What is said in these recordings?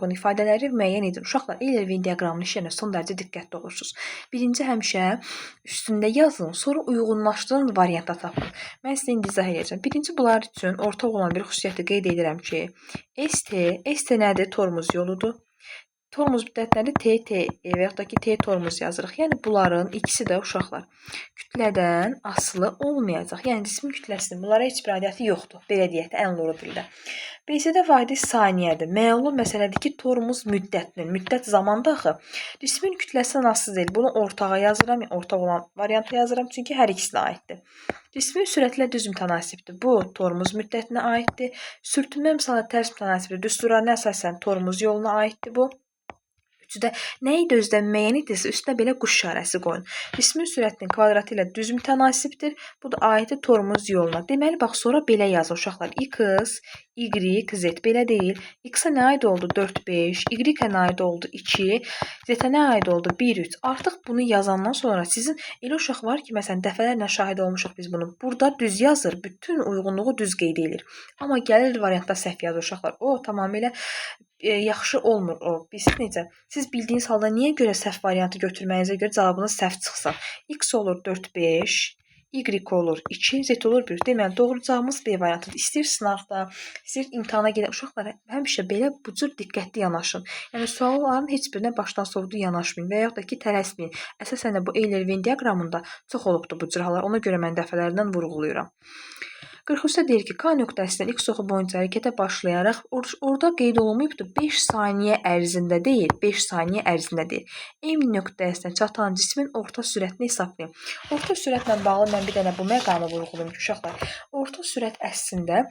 Bunun ifadələri müəyyən edin. Uşaqlar, Euler Venn diaqramının işlərinə son dərəcə diqqətli olursunuz. Birinci həmişə üstündə yazın, sonra uyğunlaşdırın, variantda tapın. Mən sizə indi izah edəcəm. Birinci, bunlar üçün ortaq olan bir xüsusiyyəti qeyd edirəm ki, ST nədir? Tormuz yoludur. Tormuz müddətləri TT və yaxud da ki, T tormuz yazırıq. Yəni, bunların ikisi də uşaqlar kütlədən asılı olmayacaq. Yəni, cismin kütləsinin bunlara heç bir aidiyyəti yoxdur. Belə deyək də, ən loru dildə. BC-də vahidi saniyədir. Məlum məsələdir ki, tormuz müddət zamanda axı cismin kütləsindən asılı deyil. Bunu ortağa yazıram, ortaq olan variantı yazıram, çünki hər ikisinə aiddir. Cismin sürətlə düz mütənasibdir. Bu, tormuz müddətinə aiddir. Sürtünmə misalı tərs mütənasibdir. Düsturlarına əsasən tormuz yoluna aiddir bu. Üçüdə nə idi özdən müəyyən edirsə, üstünə belə quş işarəsi qoyun. Cismin sürətinin kvadratı ilə düz mütənasibdir. Bu da aiddir tormuz yoluna. Deməli, bax, sonra belə yazın uşaqlar. X, Y, Z belə deyil. X-ə nə aid oldu? 4, 5. Y-ə nə aid oldu? 2. Z-ə nə aid oldu? 1, 3. Artıq bunu yazandan sonra sizin elə uşaq var ki, məsələn, dəfələrlə şahid olmuşuq biz bunu. Burada düz yazır, bütün uyğunluğu düz qeyd edir. Amma gəlir variantda səhv yazır uşaqlar. O, tamamilə yaxşı olmur o. Bilsiniz necə? Siz bildiyiniz halda niyə görə səhv variantı götürməyinizə görə cavabınız səhv çıxsın? X olur 4, 5, Y olur 2, Z olur 1. Deməli, doğru cavabımız B variantıdır. İstəyir sınavda, istəyir imtahana gedən uşaqlara həmişə belə bu cür diqqətli yanaşın. Yəni, sualların heç birinə başdan sovdu yanaşmayın və yaxud da ki, tələsməyin. Əsasən də bu Euler Venn diaqramında çox olubdur bu cür hallar. Ona görə mən dəfələrdən vurğulayıram. 43-də deyir ki, K nöqtəsindən X oxu boyunca hərəkətə başlayaraq orada qeyd olunmayıbdır. 5 saniyə ərzində deyil, 5 saniyə ərzində deyil. M nöqtəsinə çatan cismin orta sürətini hesablayın. Orta sürətlə bağlı mən bir dənə bu məqamı vurğulayım ki, uşaqlar, orta sürət əslində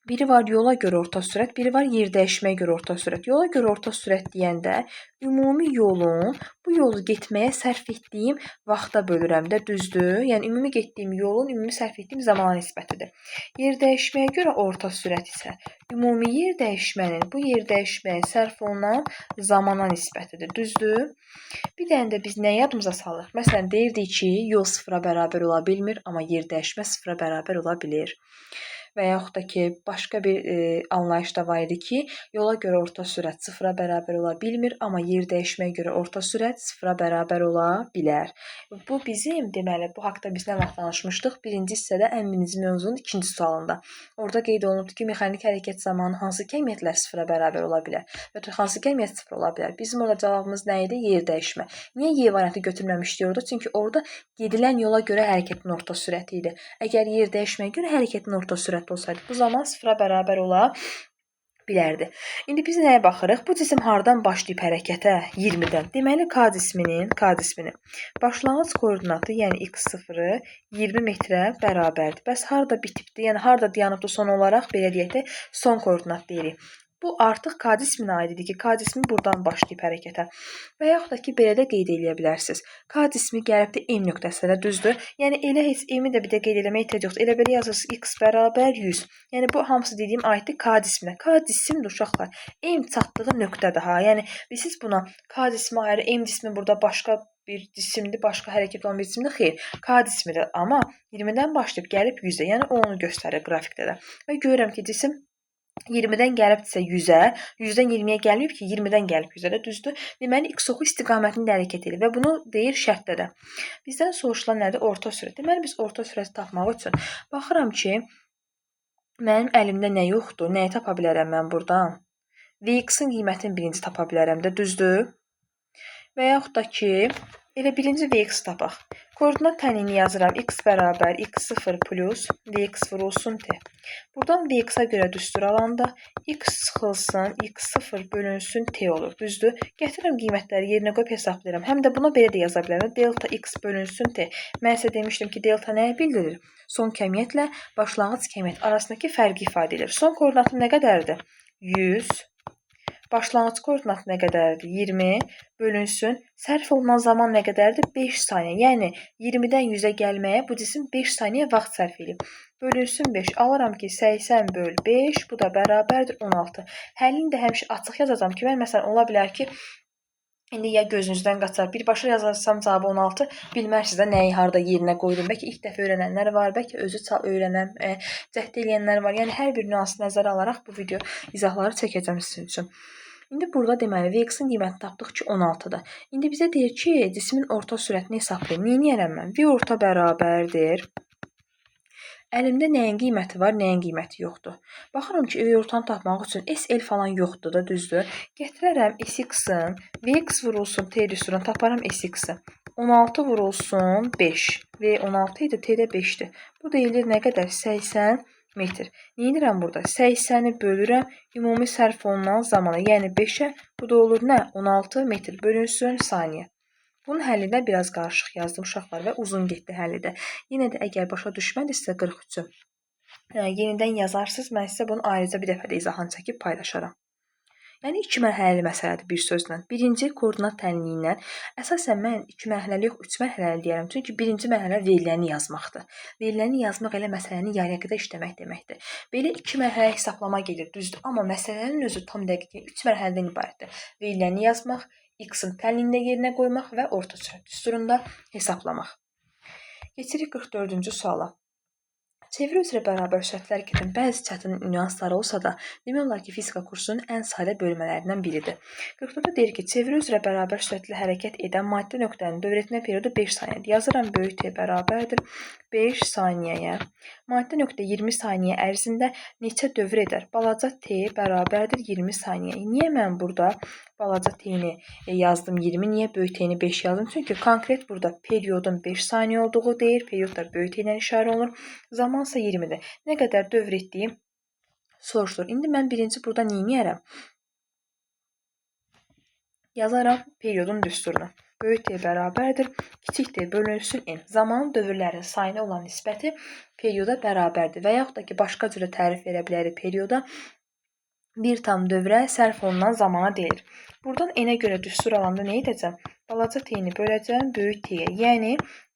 biri var yola görə orta sürət, biri var yer dəyişməyə görə orta sürət. Yola görə orta sürət deyəndə ümumi yolun bu yolu getməyə sərf etdiyim vaxta bölürəm də, düzdür? Yəni, ümumi getdiyim yolun ümumi sərf etdiyim zamana nisbətidir. Yer dəyişməyə görə orta sürət isə ümumi yer dəyişmənin bu yer dəyişməyə sərf olunan zamana nisbətidir, düzdür? Bir dənə də biz nə yadımıza salırıq? Məsələn, deyirdik ki, yol sıfıra bərabər ola bilmir, amma yer dəyişmə sıfıra bərabər ola bilir. Və yaxud da ki, başqa bir anlayış da var idi ki, yola görə orta sürət sıfıra bərabər ola bilmir, amma yer dəyişməyə görə orta sürət sıfıra bərabər ola bilər. Bu bizim, deməli, bu haqda biz nə vaxt danışmışdıq? Birinci hissədə ən birinci mövzunun ikinci sualında. Orada qeyd olunubdur ki, mexanik hərəkət zamanı hansı kəmiyyətlər sıfıra bərabər ola bilər və hansı kəmiyyət sıfır ola bilər? Bizim orada cavabımız nə idi? Yer dəyişmə. Niyə Y variantı götürməmişdik orada? Çünki orada gedilən yola görə hərəkətin orta sürəti idi. Əgər yer dəyişməyə görə hərəkətin orta sürəti olsaydı, bu zaman sıfıra bərabər ola bilərdi. İndi biz nəyə baxırıq? Bu cisim hardan başlayıb hərəkətə? 20-dən. Deməli, K cisminin başlanğıc koordinatı, yəni X0-ı 20 metrə bərabərdir. Bəs harda bitibdir? Yəni, harda dayanıbdır son olaraq? Belə deyək də, son koordinat deyirik. Bu artıq K cisminə aid idi ki, K cismi buradan başlayıb hərəkətə. Və yaxud da ki, belə də qeyd edə bilərsiniz. K cismi gəlibdir M nöqtəsinə, düzdür? Yəni, elə heç M-i də bir də qeyd eləməyə ehtiyac yoxdur. Elə belə yazırsınız X bərabər 100. Yəni, bu hamısı dediyim aiddir K cisminə. K cisimdir uşaqlar. M çatdığı nöqtədir ha. Yəni, siz buna K cismi ayrı, M cismi burada başqa bir cisimdir, başqa hərəkət olan bir cisimdir. Xeyr, K cismidir. Amma 20-dən başlayıb gəlib 100-ə. Yəni, onu göstərir qrafikdə də. Və görürəm ki, cisim 20-dən gəlibdirsə 100-ə, 100-dən 20-yə gəlməyib ki, 20-dən gəlib 100-ə də, düzdür? Deməli, X oxu istiqamətində hərəkət edir və bunu deyir şərtdə də. Bizdən soruşulan nədir? Orta sürət. Deməli, biz orta sürəti tapmaq üçün baxıram ki, mənim əlimdə nə yoxdur? Nəyi tapa bilərəm mən buradan? Vx-in qiymətini birinci tapa bilərəm də, düzdür? Və yaxud da ki, elə birinci Vx tapaq. Koordinat tənini yazıram. X bərabər X0 plus Vx vurulsun T. Buradan Vx-a görə düstur alanda X çıxılsın, X0 bölünsün T olur. Düzdür? Gətirirəm qiymətləri yerinə qoyub hesablayıram. Həm də buna belə də yaza bilərəm. Delta X bölünsün T. Mən sizə demişdim ki, delta nəyə bildirir? Son kəmiyyətlə başlanğıc kəmiyyət arasındakı fərqi ifadə edir. Son koordinatı nə qədərdir? 100. Başlanğıc koordinatı nə qədərdir? 20 bölünsün. Sərf olunan zaman nə qədərdir? 5 saniyə. Yəni, 20-dən 100-ə gəlməyə bu cisim 5 saniyə vaxt sərf edib. Bölünsün 5. Alıram ki, 80 böl 5. Bu da bərabərdir 16. Həllini də həmişə açıq yazacam ki, mən məsələn, ola bilər ki, İndi ya gözünüzdən qaçar, birbaşa yazarsam cavabı 16, bilmərsiniz də nəyi harda yerinə qoydum. Bəlkə ilk dəfə öyrənənlər var, bəlkə özü öyrənən, cəhd eləyənlər var. Yəni, hər bir nüansı nəzərə alaraq bu video izahları çəkəcəm sizin üçün. İndi burada deməli Vx-in qiymətini tapdıq ki 16-dır. İndi bizə deyir ki cismin orta sürətini hesablayın. Neyniyərəm mən? V orta bərabərdir. Əlimdə nəyin qiyməti var, nəyin qiyməti yoxdur. Baxıram ki, ortanı tapmaq üçün SL falan yoxdur da, düzdür. Gətirərəm SX-in, Vx vurulsun T düsturuna, taparam SX-i. 16 vurulsun 5 və 16 idi, T-də 5-dir. Bu deyilir nə qədər? 80 metr. Neynirəm burada? 80-i bölürəm ümumi sərf olunan zamana, yəni 5-ə. Bu da olur nə? 16 metr bölünsün saniyə. Bunun həllinə biraz qarışıq yazdım uşaqlar və uzun getdi həlli də. Yenə də əgər başa düşmədisə 43-ü yenidən yazarsınız. Mən sizə bunu ayrıca bir dəfə də izahını çəkib paylaşaram. Yəni 2 mərhələli məsələdir bir sözlə. Birinci koordinat tənliyindən əsasən mən 2 mərhələli yox 3 mərhələli deyərəm. Çünki birinci mərhələ veriləni yazmaqdır. Veriləni yazmaq elə məsələni yarıya qədər işləmək deməkdir. Belə 2 mərhələ hesablama gedir, düzdür. Amma məsələnin özü tam dəqiq 3 mərhələdən ibarətdir. Veriləni yazmaq, X-in tənliyində yerinə qoymaq və orta sürət düsturunda hesablamaq. Keçirik 44-cü suala. Çeviri üzrə bərabər sürətli hərəkətin bəzi çətin nüansları olsa da, demək olar ki, fizika kursunun ən sadə bölmələrindən biridir. 44-də deyir ki, çeviri üzrə bərabər sürətli hərəkət edən maddi nöqtənin dövr etmə periodu 5 saniyədir. Yazıram böyük T bərabərdir 5 saniyəyə. Maddi nöqtə 20 saniyə ərzində neçə dövr edər? Balaca T bərabərdir 20 saniyəyə. Niyə mən burada balaca T-ni yazdım 20, niyə böyük T-ni 5 yazdım? Çünki konkret burada periodun 5 saniyə olduğu deyir. Period da böyük T ilə işarə olunur. Zamansa 20-dir. Nə qədər dövr etdiyim soruşulur. İndi mən birinci burada neyniyərəm? Yazaram periodun düsturunu. Böyük T bərabərdir. Kiçik T bölünsün N. Zaman dövrlərin sayına olan nisbəti perioda bərabərdir. Və yaxud da ki, başqa cürə tərif verə bilərik perioda. Bir tam dövrə sərf olunan zamana deyilir. Buradan N-ə görə düstur alanda nə edəcəm? Balaca T-ni böləcəm böyük T-yə. Yəni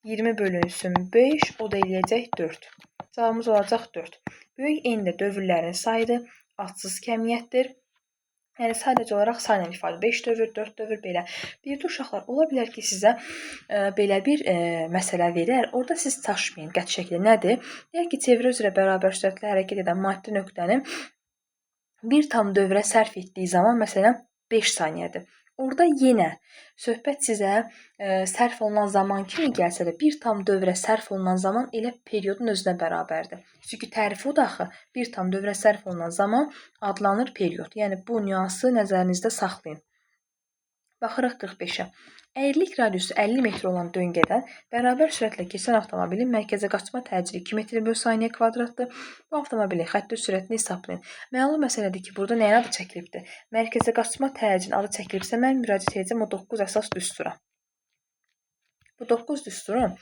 20 bölünsün 5, o da eləyəcək 4. Cavabımız olacaq 4. Böyük N də dövrlərin sayıdır. Adsız kəmiyyətdir. Yəni sadəcə olaraq sayla ifadə 5 dövr, 4 dövr belə. Bir də uşaqlar, ola bilər ki, sizə belə bir məsələ verər. Orada siz çaşmayın qəti şəkildə. Nədir? Deyək ki, çeviri üzrə bərabər sürətlə hərəkət edən maddi nöqtənin bir tam dövrə sərf etdiyi zaman, məsələn, 5 saniyədir. Orada yenə söhbət sizə sərf olunan zaman kimi gəlsə də, bir tam dövrə sərf olunan zaman elə periodun özünə bərabərdir. Çünki tərifi o da axı, bir tam dövrə sərf olunan zaman adlanır period. Yəni bu nüansı nəzərinizdə saxlayın. Baxırıq 45-ə. Əyrilik radiusu 50 metr olan döngədən bərabər sürətlə keçən avtomobilin mərkəzə qaçma təcili 2 metr bölü saniyə kvadratdır. Bu avtomobilin xətti sürətini hesablayın. Məlum məsələdir ki, burada nəyin adı çəkilibdir? Mərkəzə qaçma təcilinin adı çəkilibsə, mən müraciət edəcəm o 9 əsas düstura. Bu 9 düsturun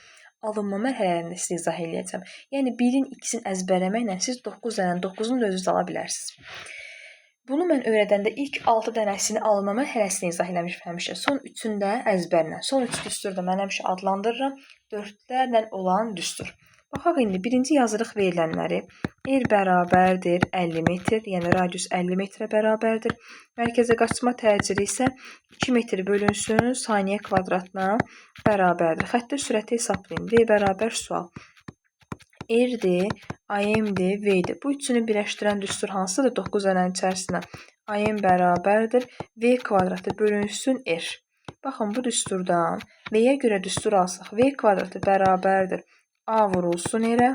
alınma mərhələlərində sizə izah edəcəm. Yəni 1-in, 2-sin əzbərləməklə siz 9 dənə 9-un da özünüz ala bilərsiniz. Bunu mən öyrədəndə ilk 6 dənəsini alınma mərhələsini izah eləmişəm həmişə. Son 3-ünü də əzbərlə. Son 3 düstur da mən həmişə adlandırıram. 4-lərlə olan düstur. Baxaq indi birinci yazırıq verilənləri. R bərabərdir 50 metr, yəni radius 50 metrə bərabərdir. Mərkəzə qaçma təcili isə 2 metr bölünsün saniyə kvadratına bərabərdir. Xətti sürəti hesablayın. V bərabər sual. R-dir, AM-dir, V-dir. Bu üçünü birləşdirən düstur hansıdır? 9 dənənin içərisinə AM bərabərdir. V kvadratı bölünsün R. Baxın, bu düsturdan V-yə görə düstur alsaq. V kvadratı bərabərdir. A vurulsun R-ə.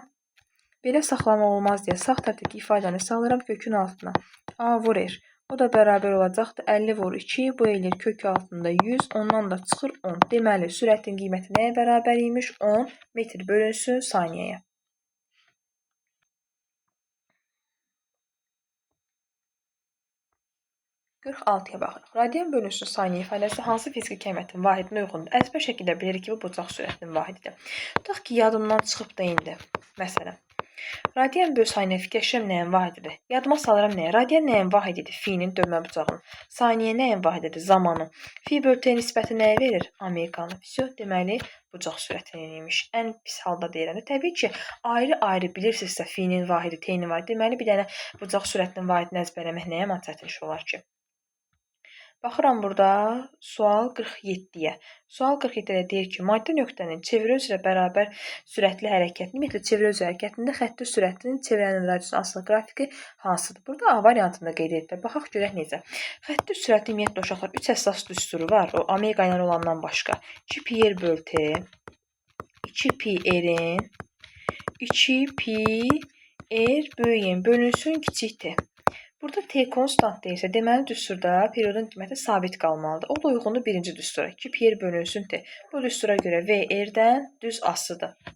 Belə saxlamaq olmaz deyə sağ tərəfdəki ifadəni salıram kökün altına. A vur R. O da bərabər olacaqdır. 50 vur 2. Bu eləyir kök altında 100. Ondan da çıxır 10. Deməli, sürətin qiyməti nəyə bərabər imiş? 10 metr bölünsün saniyəyə. 46-ya baxırıq. Radian bölünsün saniyə ifadəsi hansı fiziki kəmiyyətin vahidinə uyğundur? Əzbər şəkildə bilirik ki, bu bucaq sürətinin vahididir. Tutaq ki, yadımdan çıxıb da indi. Məsələn, radian bölü saniyə fikirləşirəm nəyin vahididir? Yadıma salıram nəyə? Radian nəyin vahididir? Finin dönmə bucağının. Saniyə nəyin vahididir? Zamanın. Fi bölü T nisbəti nəyə verir? Amerikanı. Vəsə, deməli, bucaq sürətiniymiş. Ən pis halda deyirəm. Təbii ki, ayrı-ayrı bilirsinizsə finin vahidi, T-nin vahidi. Deməli, bir dənə bucaq sürətinin vahidini əzbərləmək nəyə çətin iş olar ki? Baxıram burada sual 47-yə. Sual 47-də deyir ki, maddi nöqtənin çevrə üzrə bərabər sürətli hərəkətini, ümumiyyətlə çevrə üzrə hərəkətində xətti sürətinin çevrənin radiusunun asılı qrafiki hansıdır? Burada A variantında qeyd ediblər. Baxaq görək necə. Xətti sürəti ümumiyyətlə uşaqlar 3 əsas düsturu var. O omega ilə olandan başqa. 2 pi r böl t, 2 pi r-in 2 pi r böyüyən bölünsün kiçik t. Burada t konstant deyilsə, deməli düsturda periodun qiyməti sabit qalmalıdır. O da uyğundur birinci düstura. 2 pi r bölünsün t. Bu düstura görə v r-dən düz asıdır.